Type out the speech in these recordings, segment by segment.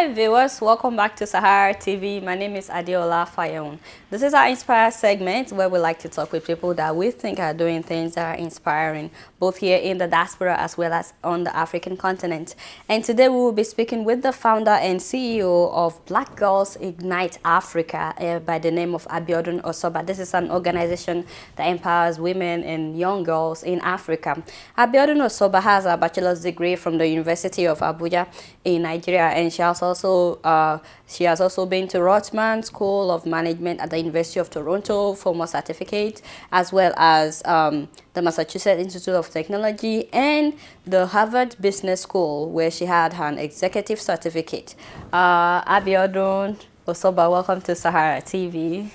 Hi viewers, welcome back to Sahara TV. My name is Adeola Fayon. This is our Inspire segment where we like to talk with people that we think are doing things that are inspiring, both here in the diaspora as well as on the African continent. And today we will be speaking with the founder and CEO of Black Girls Ignite Africa by the name of Abiodun Osoba. This is an organization that empowers women and young girls in Africa. Abiodun Osoba has a bachelor's degree from the University of Abuja in Nigeria, and she has also been to Rotman School of Management at the University of Toronto for more certificate, as well as the Massachusetts Institute of Technology and the Harvard Business School, where she had an executive certificate. Abiodun Osoba, welcome to Sahara TV.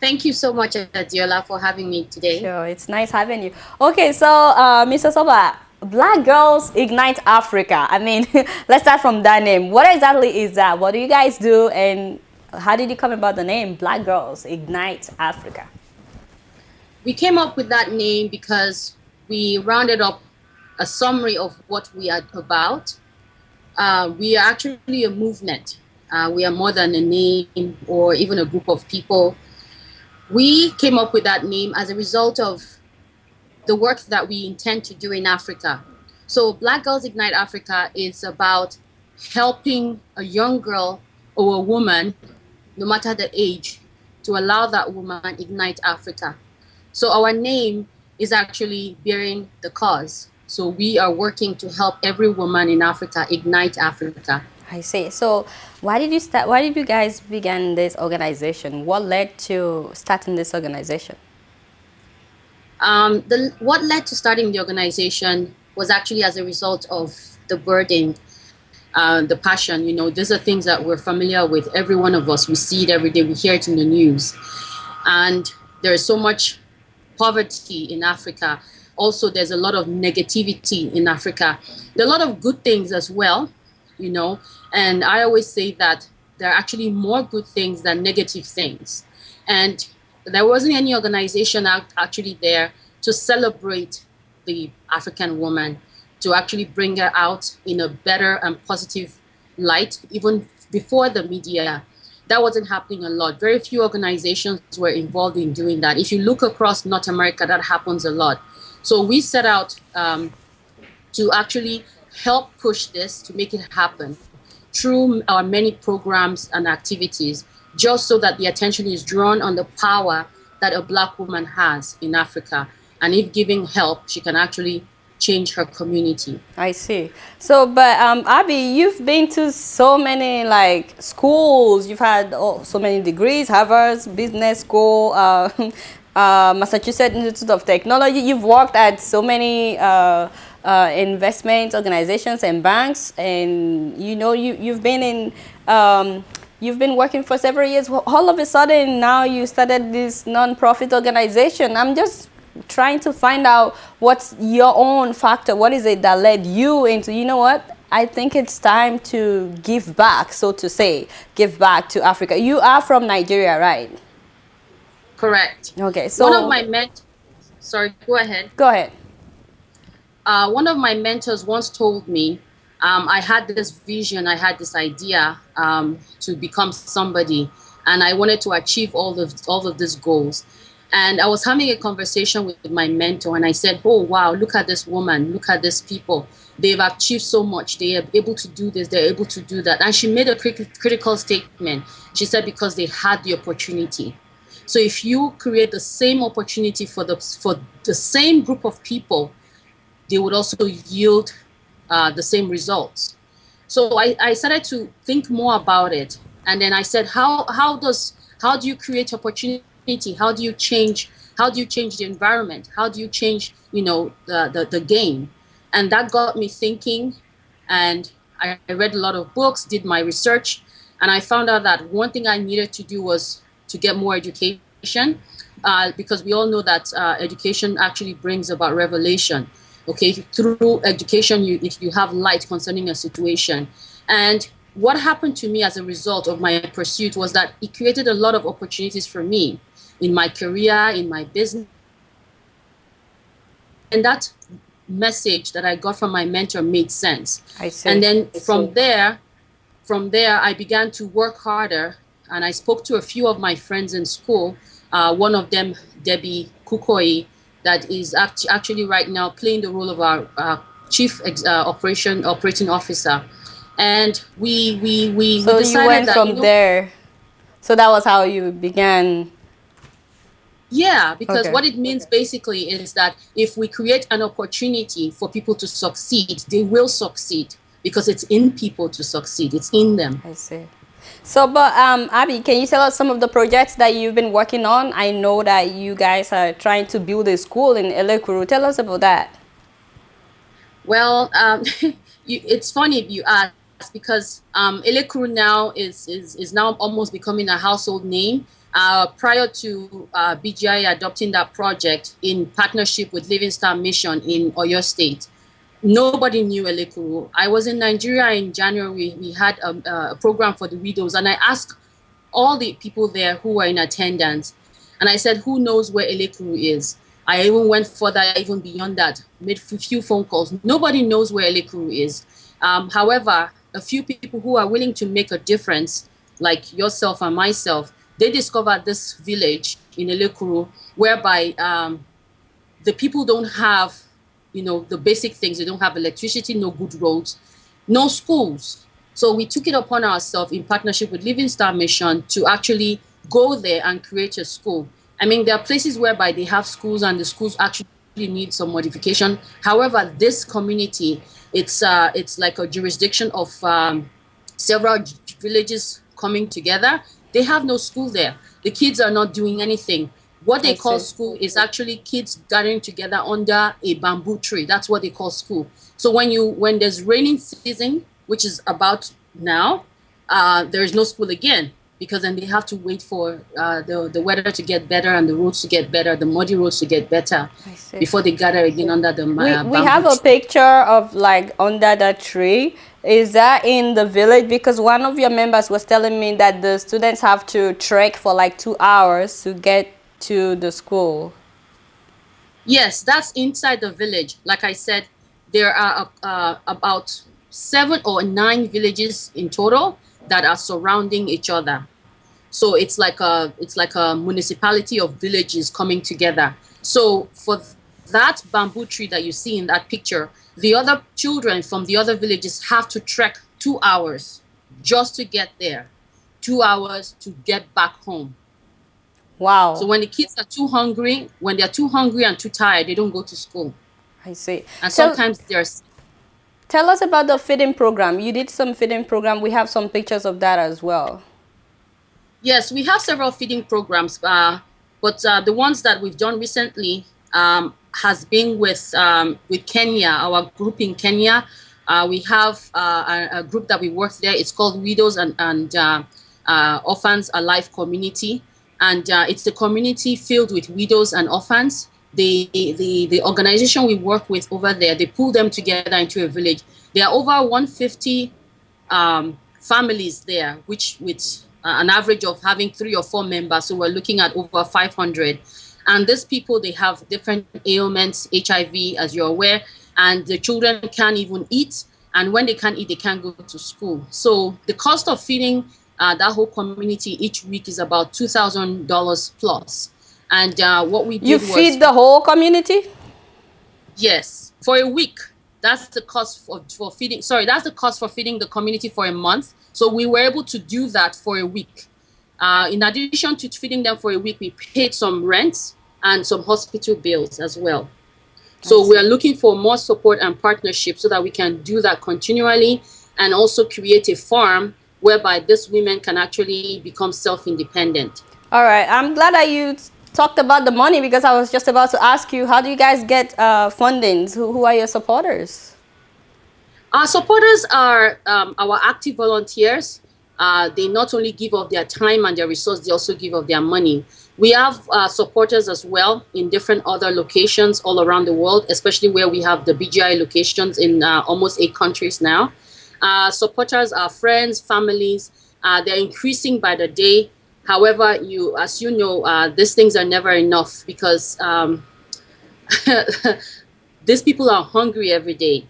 Thank you so much, Adiola, for having me today. Sure, it's nice having you. Okay, so Mr. Osoba, Black Girls Ignite Africa. I mean, let's start from that name. What exactly is that? What do you guys do, and how did you come about the name Black Girls Ignite Africa? We came up with that name because we rounded up a summary of what we are about. We are actually a movement. We are more than a name or even a group of people. We came up with that name as a result of the work that we intend to do in Africa. So Black Girls Ignite Africa is about helping a young girl or a woman, no matter the age, to allow that woman ignite Africa. So our name is actually bearing the cause. So we are working to help every woman in Africa ignite Africa. I see. So why did you start? Why did you guys begin this organization? What led to starting this organization? What led to starting the organization was actually as a result of the burden, the passion. You know, these are things that we're familiar with. Every one of us, we see it every day. We hear it in the news. And there is so much poverty in Africa. Also, there's a lot of negativity in Africa. There are a lot of good things as well, you know. And I always say that there are actually more good things than negative things. And there wasn't any organization actually there to celebrate the African woman, to actually bring her out in a better and positive light, even before the media. That wasn't happening a lot. Very few organizations were involved in doing that. If you look across North America, that happens a lot. So we set out to actually help push this, to make it happen through our many programs and activities, just so that the attention is drawn on the power that a Black woman has in Africa. And if giving help, she can actually change her community. I see. So, but Abby, you've been to so many like schools. You've had so many degrees: Harvard Business School, Massachusetts Institute of Technology. You've worked at so many investment organizations and banks, and you know you've been in. You've been working for several years. All of a sudden, now you started this non-profit organization. I'm just trying to find out what's your own factor. What is it that led you into, you know what, I think it's time to give back, so to say, give back to Africa. You are from Nigeria, right? Correct. Okay, so one of my sorry, go ahead. Go ahead. One of my mentors once told me, I had this vision, I had this idea to become somebody, and I wanted to achieve all of these goals. And I was having a conversation with my mentor, and I said, oh, wow, look at this woman, look at these people. They've achieved so much. They are able to do this, they're able to do that. And she made a critical statement. She said, because they had the opportunity. So if you create the same opportunity for the same group of people, they would also yield the same results. So I started to think more about it. And then I said, how do you create opportunity? How do you change the environment? How do you change, you know, the game? And that got me thinking, and I read a lot of books, did my research, and I found out that one thing I needed to do was to get more education, because we all know that education actually brings about revelation. Okay, through education, if you have light concerning a situation. And what happened to me as a result of my pursuit was that it created a lot of opportunities for me in my career, in my business. And that message that I got from my mentor made sense. I see. And then from there, I began to work harder, and I spoke to a few of my friends in school. One of them, Debbie Kukoi, that is actually right now playing the role of our chief operating officer. And we So you decided went that, from there. So that was how you began. yeah, because Okay. what it means basically is that if we create an opportunity for people to succeed, they will succeed because it's in people to succeed. It's in them. I see. So, but Abby, can you tell us some of the projects that you've been working on? I know that you guys are trying to build a school in Elekuru. Tell us about that. Well, it's funny if you ask because Elekuru now is now almost becoming a household name. Prior to BGI adopting that project in partnership with Living Star Mission in Oyo State, nobody knew Elekuru. I was in Nigeria in January. We had a program for the widows, and I asked all the people there who were in attendance, and I said, who knows where Elekuru is? I even went further, even beyond that, made a few phone calls. Nobody knows where Elekuru is. However, a few people who are willing to make a difference, like yourself and myself, they discovered this village in Elekuru whereby the people don't have, the basic things. They don't have electricity, no good roads, no schools. So we took it upon ourselves in partnership with Living Star Mission to actually go there and create a school. I mean, there are places whereby they have schools and the schools actually need some modification. However, this community, it's like a jurisdiction of several villages coming together. They have no school there. The kids are not doing anything. What they I call see. school is actually kids gathering together under a bamboo tree. That's what they call school. So when there's raining season, which is about now, there is no school again because then they have to wait for the weather to get better and the roads to get better, the muddy roads to get better I see. before they gather again under the We have bamboo a tree. picture of like under the tree. Is that in the village? Because one of your members was telling me that the students have to trek for like 2 hours to get to the school. Yes, that's inside the village. Like I said, there are about 7 or 9 villages in total that are surrounding each other. So it's like a municipality of villages coming together. So for that bamboo tree that you see in that picture, the other children from the other villages have to trek 2 hours just to get there, 2 hours to get back home. So Wow. when the kids are too hungry, when they're too hungry and too tired, they don't go to school. I see. And Tell sometimes they're tell us about the feeding program. You did some feeding program. We have some pictures of that as well. Yes, we have several feeding programs, but the ones that we've done recently has been with Kenya, our group in Kenya. We have a group that we work there. It's called Widows and Orphans Alive Community, and it's the community filled with widows and orphans. The organization we work with over there, they pull them together into a village. There are over 150 families there, which with an average of having 3 or 4 members. So we're looking at over 500. And these people, they have different ailments, HIV, as you're aware, and the children can't even eat. And when they can't eat, they can't go to school. So the cost of feeding that whole community each week is about $2,000 plus. And what we You did was, feed the whole community? yes, for a week. That's the cost for feeding. Sorry, that's the cost for feeding the community for a month. So we were able to do that for a week. In addition to feeding them for a week, we paid some rent and some hospital bills as well. So we are looking for more support and partnership so that we can do that continually and also create a farm whereby these women can actually become self-independent. All right. I'm glad that you talked about the money because I was just about to ask you, how do you guys get fundings? Who are your supporters? Our supporters are our active volunteers. They not only give of their time and their resource, they also give of their money. We have supporters as well in different other locations all around the world, especially where we have the BGI locations in almost 8 countries now. Supporters are friends, families. They're increasing by the day. However, as you know, these things are never enough because these people are hungry every day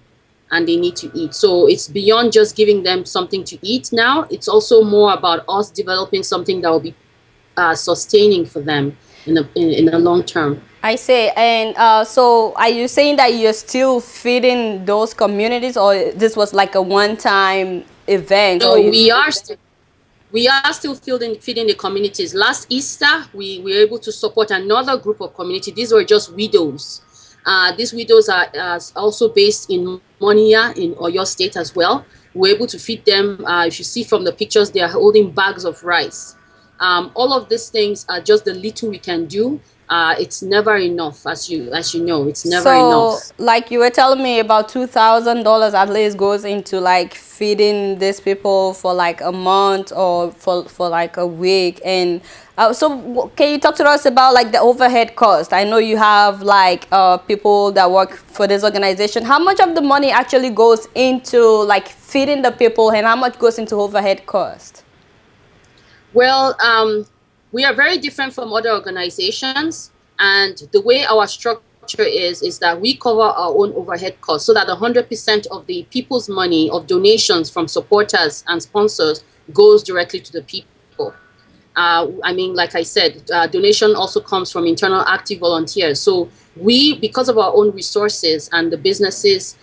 and they need to eat. So it's beyond just giving them something to eat now. It's also more about us developing something that will be sustaining for them in the long term. I see. And so are you saying that you're still feeding those communities, or this was like a one-time event, or So you? we are still feeding the communities. Last Easter, we were able to support another group of community. These were just widows. These widows are also based in Monia in Oyo State as well. We're able to feed them. If you see from the pictures, they are holding bags of rice. All of these things are just the little we can do. It's never enough, as you know, it's never So, enough. like you were telling me, about $2,000 at least goes into like feeding these people for like a month or for like a week. And can you talk to us about like the overhead cost? I know you have like people that work for this organization. How much of the money actually goes into like feeding the people, and how much goes into overhead cost? Well, we are very different from other organizations, and the way our structure is that we cover our own overhead costs, so that 100% of the people's money of donations from supporters and sponsors goes directly to the people. I mean, like I said, donation also comes from internal active volunteers. So we, because of our own resources and the businesses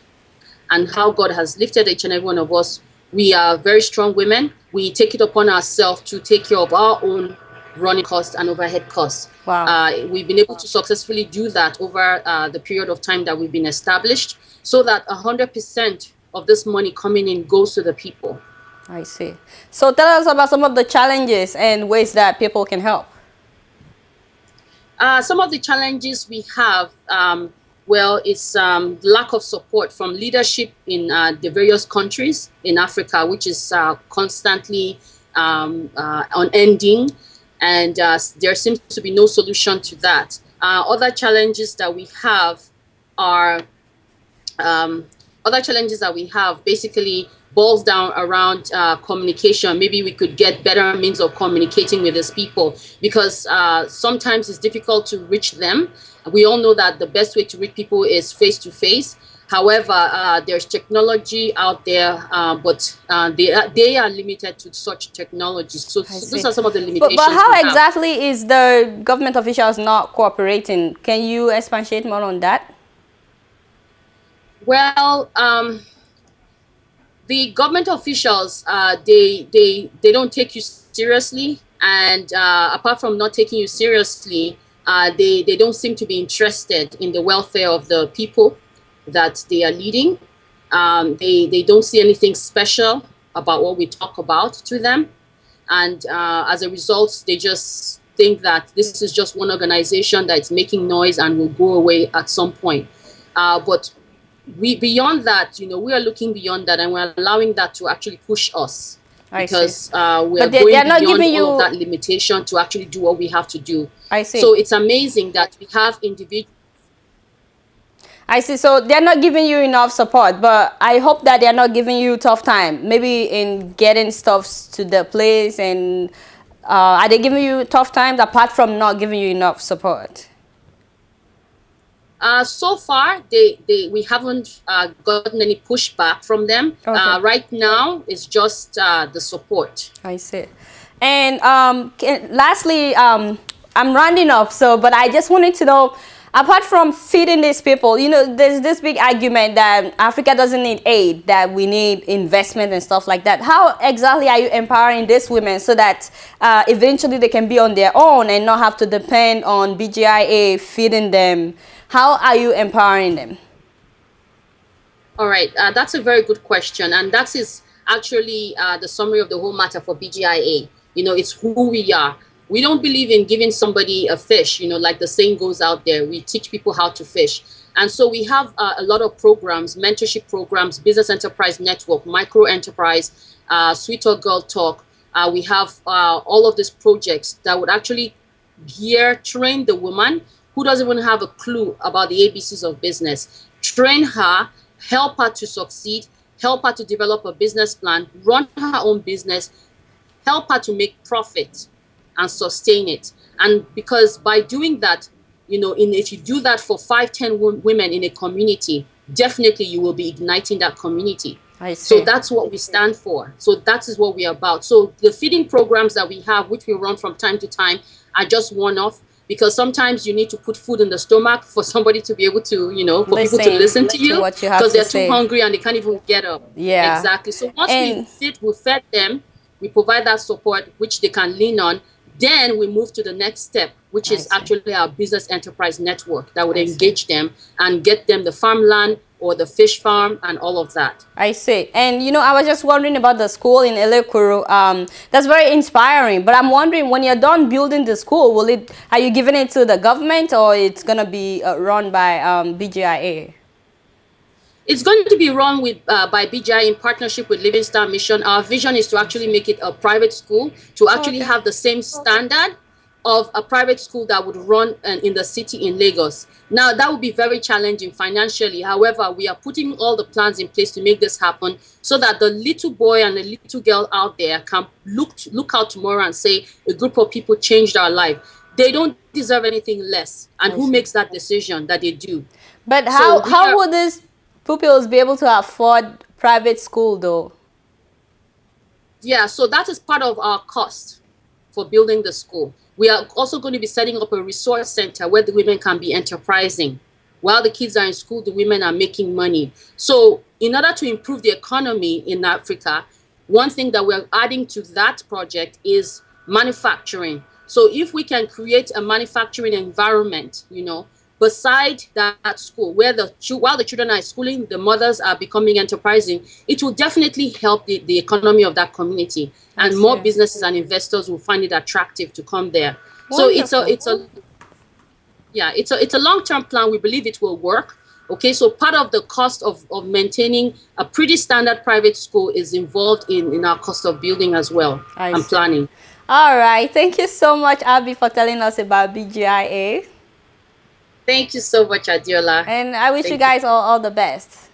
and how God has lifted each and every one of us, we are very strong women. We take it upon ourselves to take care of our own running costs and overhead costs. Wow. We've been able to successfully do that over the period of time that we've been established, so that 100% of this money coming in goes to the people. I see. So tell us about some of the challenges and ways that people can help. Some of the challenges we have, well, it's lack of support from leadership in the various countries in Africa, which is constantly unending, and there seems to be no solution to that. Other challenges that we have are basically boils down around communication. Maybe we could get better means of communicating with these people, because sometimes it's difficult to reach them. We all know that the best way to reach people is face to face. However, there's technology out there, but they are limited to such technology. So those are some of the limitations. But how exactly is the government officials not cooperating? Can you expatiate more on that? Well, the government officials, they don't take you seriously, and apart from not taking you seriously, they don't seem to be interested in the welfare of the people that they are leading. They don't see anything special about what we talk about to them, and as a result, they just think that this is just one organization that's making noise and will go away at some point. But beyond that, we are looking beyond that, and we're allowing that to actually push us, because we are going beyond all of that limitation to actually do what we have to do. I see. So it's amazing that we have individuals. I see. So they're not giving you enough support, but I hope that they're not giving you tough time, maybe in getting stuff to the place. And are they giving you tough times apart from not giving you enough support? So far, we haven't gotten any pushback from them. Okay. Right now, it's just the support. I see. And lastly, I'm rounding up, but I just wanted to know, apart from feeding these people, there's this big argument that Africa doesn't need aid, that we need investment and stuff like that. How exactly are you empowering these women so that eventually they can be on their own and not have to depend on BGIA feeding them? How are you empowering them? All right, that's a very good question. And that is actually the summary of the whole matter for BGIA. It's who we are. We don't believe in giving somebody a fish, like the saying goes out there. We teach people how to fish. And so we have a lot of programs, mentorship programs, business enterprise network, micro enterprise, Sweet Talk Girl Talk. We have all of these projects that would actually train the woman who doesn't even have a clue about the ABCs of business. Train her, help her to succeed, help her to develop a business plan, run her own business, help her to make profit and sustain it. And because by doing that, if you do that for 5, 10 women in a community, definitely you will be igniting that community. I So see. that's what we stand for. So that is what we're about. So the feeding programs that we have, which we run from time to time, are just one-off, because sometimes you need to put food in the stomach for somebody to be able to, for people to Listen listen to to you, what you have because to they're too say. hungry and they can't even get up. Yeah. Exactly. So once And we fed them, we provide that support which they can lean on. Then we move to the next step, which I is see. actually our business enterprise network that would I see. engage them and get them the farmland or the fish farm and all of that. I see. And I was just wondering about the school in Elekuru. That's very inspiring. But I'm wondering, when you're done building the school, are you giving it to the government, or it's gonna be run by BGIA? It's going to be run by BGI in partnership with Living Star Mission. Our vision is to actually make it a private school, to actually Okay. have the same standard of a private school that would run in the city in Lagos. Now, that would be very challenging financially. However, we are putting all the plans in place to make this happen, so that the little boy and the little girl out there can look out tomorrow and say, a group of people changed our life. They don't deserve anything less. And I who see. makes that decision that they do? But So how we how are would these pupils be able to afford private school though? Yeah, so that is part of our cost for building the school. We are also going to be setting up a resource center where the women can be enterprising. While the kids are in school, the women are making money. So in order to improve the economy in Africa, one thing that we're adding to that project is manufacturing. So if we can create a manufacturing environment, beside that school, where while the children are schooling, the mothers are becoming enterprising, it will definitely help the economy of that community, I and more see. businesses and investors will find it attractive to come there. So Wonderful. it's a long-term plan. We believe it will work. Okay, so part of the cost of maintaining a pretty standard private school is involved in our cost of building as well, I and see. planning. All right. Thank you so much, Abby, for telling us about BGIA. Thank you so much, Adiola. And I wish you Thank you. guys all the best.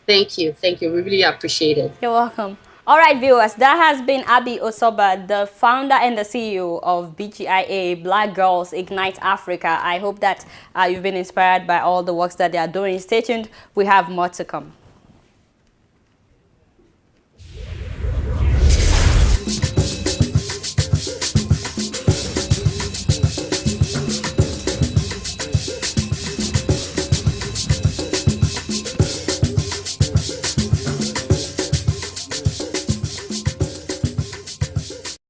Thank you. Thank you. We really appreciate it. You're welcome. All right, viewers, that has been Abby Osoba, the founder and the CEO of BGIA, Black Girls Ignite Africa. I hope that you've been inspired by all the works that they are doing. Stay tuned. We have more to come.